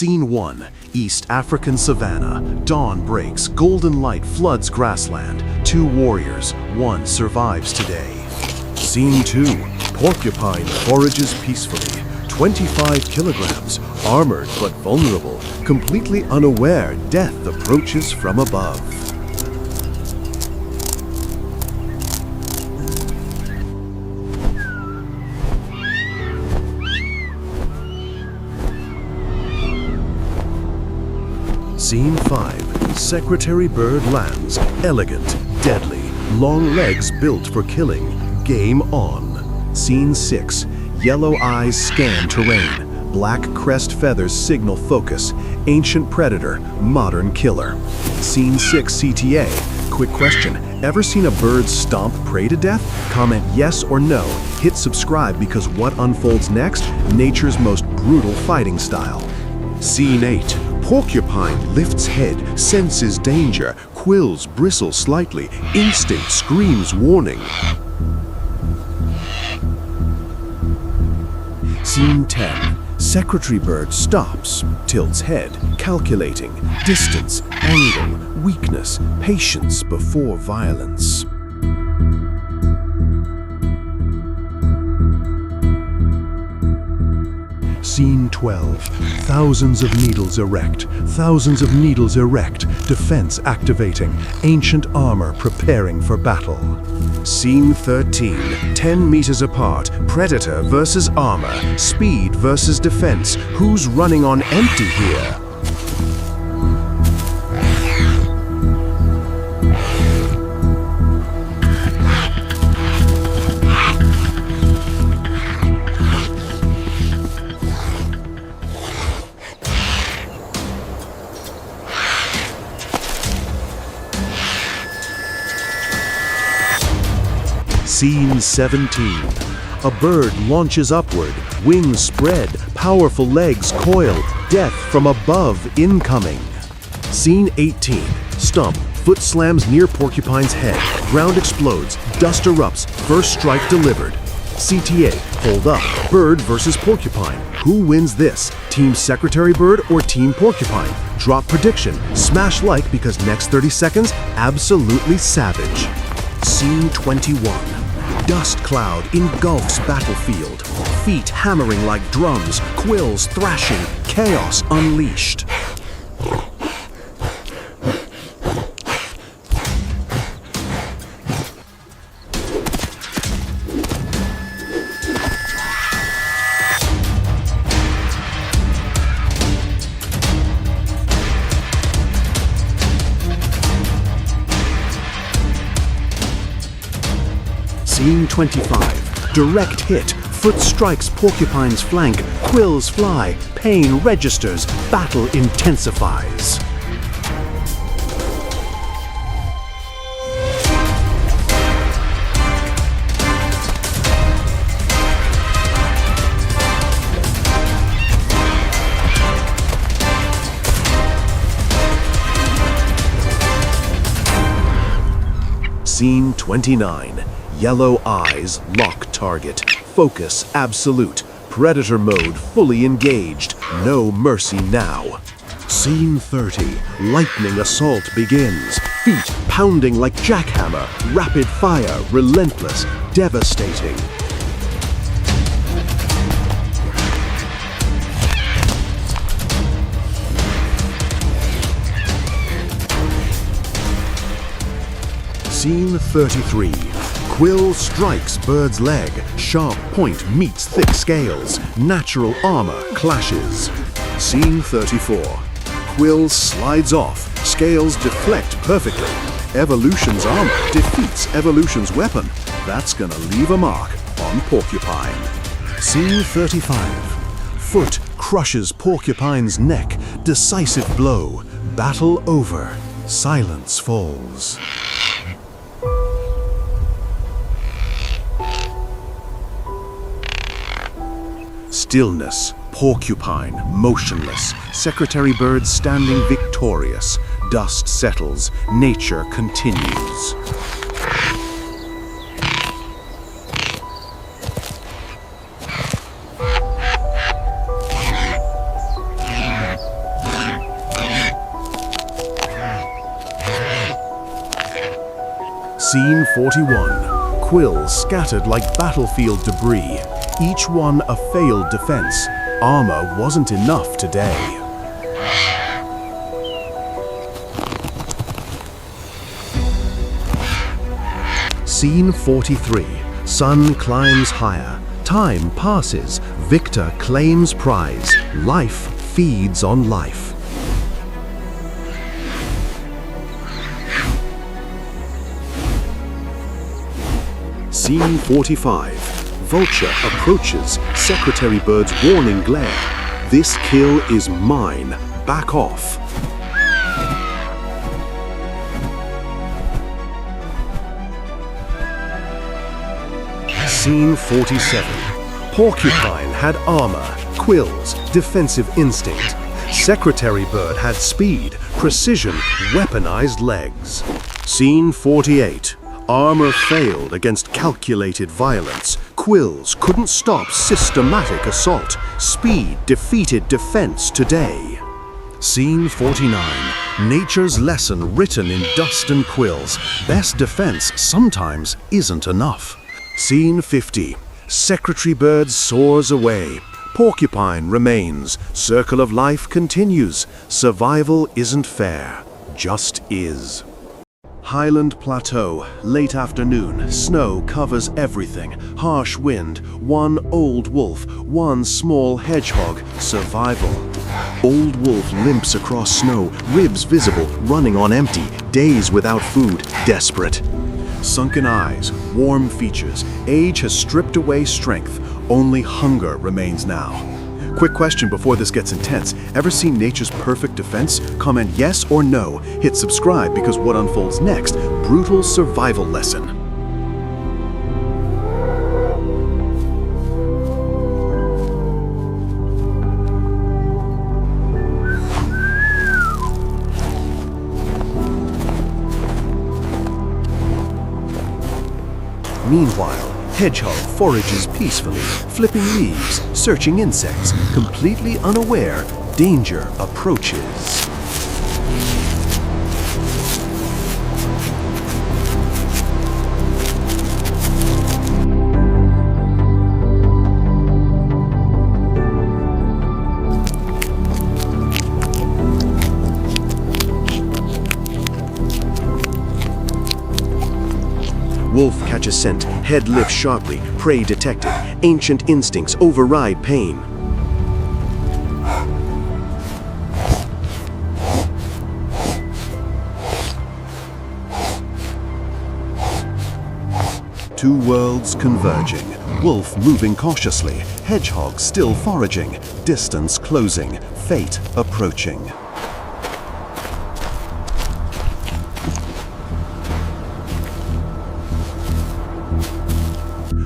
Scene 1, East African Savannah. Dawn breaks, golden light floods grassland. Two warriors, one survives today. Scene 2, Porcupine forages peacefully. 25 kilograms, armored but vulnerable, completely unaware death approaches from above. Scene 5, Secretary Bird lands, elegant, deadly, long legs built for killing, game on. Scene 6, yellow eyes scan terrain, black crest feathers signal focus, ancient predator, modern killer. Scene 6 CTA, quick question, ever seen a bird stomp prey to death? Comment yes or no, hit subscribe because what unfolds next? Nature's most brutal fighting style. Scene 8, Porcupine lifts head, senses danger, quills bristle slightly, instinct screams warning. Scene 10, Secretary Bird stops, tilts head, calculating, distance, angle, weakness, patience before violence. Scene 12, thousands of needles erect, defense activating, ancient armor preparing for battle. Scene 13, 10 meters apart, predator versus armor, speed versus defense. Who's running on empty here? Scene 17. A bird launches upward, wings spread, powerful legs coil, death from above incoming. Scene 18. Stump, foot slams near Porcupine's head, ground explodes, dust erupts, first strike delivered. CTA, hold up, bird versus Porcupine. Who wins this? Team Secretary Bird or Team Porcupine? Drop prediction, smash like because next 30 seconds, absolutely savage. Scene 21. Dust cloud engulfs battlefield, feet hammering like drums, quills thrashing, chaos unleashed. Scene 25. Direct hit. Foot strikes Porcupine's flank. Quills fly. Pain registers. Battle intensifies. Scene 29. Yellow eyes lock target. Focus absolute. Predator mode fully engaged. No mercy now. Scene 30. Lightning assault begins. Feet pounding like jackhammer. Rapid fire, relentless, devastating. Scene 33. Quill strikes bird's leg. Sharp point meets thick scales. Natural armor clashes. Scene 34. Quill slides off. Scales deflect perfectly. Evolution's armor defeats Evolution's weapon. That's gonna leave a mark on Porcupine. Scene 35. Foot crushes Porcupine's neck. Decisive blow. Battle over. Silence falls. Stillness. Porcupine motionless. Secretary Bird standing victorious. Dust settles. Nature continues. Scene 41. Quills scattered like battlefield debris, each one a failed defense. Armor wasn't enough today. Scene 43. Sun climbs higher. Time passes. Victor claims prize. Life feeds on life. Scene 45. Vulture approaches. Secretary Bird's warning glare. This kill is mine. Back off. Scene 47. Porcupine had armor, quills, defensive instinct. Secretary Bird had speed, precision, weaponized legs. Scene 48. Armor failed against calculated violence. Quills couldn't stop systematic assault. Speed defeated defense today. Scene 49. Nature's lesson written in dust and quills. Best defense sometimes isn't enough. Scene 50. Secretary Bird soars away. Porcupine remains. Circle of life continues. Survival isn't fair, just is. Highland Plateau, late afternoon. Snow covers everything. Harsh wind. One old wolf, one small hedgehog. Survival. Old wolf limps across snow, ribs visible, running on empty. Days without food, desperate. Sunken eyes, warm features. Age has stripped away strength. Only hunger remains now. Quick question before this gets intense. Ever seen Nature's Perfect Defense? Comment yes or no. Hit subscribe because what unfolds next, brutal survival lesson. Meanwhile, Hedgehog forages peacefully, flipping leaves, searching insects, completely unaware danger approaches. Wolf catches scent, head lifts sharply, prey detected. Ancient instincts override pain. Two worlds converging. Wolf moving cautiously, hedgehog still foraging. Distance closing, fate approaching.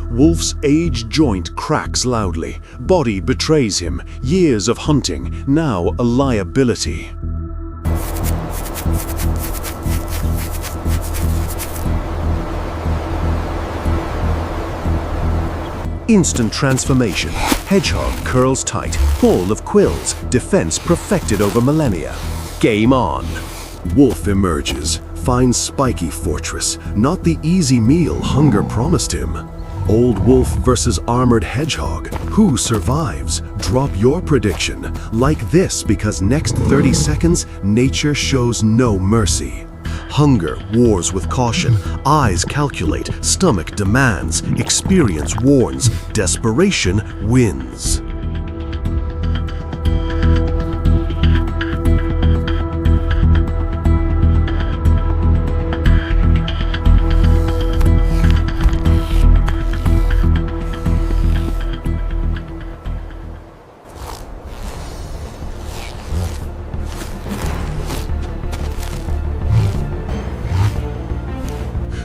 Wolf's aged joint cracks loudly. Body betrays him. Years of hunting, now a liability. Instant transformation. Hedgehog curls tight, full of quills. Defense perfected over millennia. Game on. Wolf emerges. Finds spiky fortress. Not the easy meal hunger promised him. Old wolf versus armored hedgehog. Who survives? Drop your prediction. Like this because next 30 seconds, nature shows no mercy. Hunger wars with caution. Eyes calculate. Stomach demands. Experience warns. Desperation wins.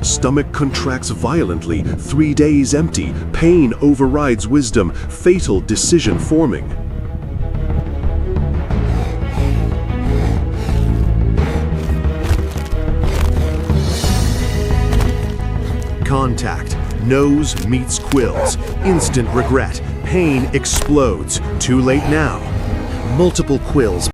Stomach contracts violently, 3 days empty, pain overrides wisdom, fatal decision forming. Contact, nose meets quills, instant regret, pain explodes, too late now. Multiple quills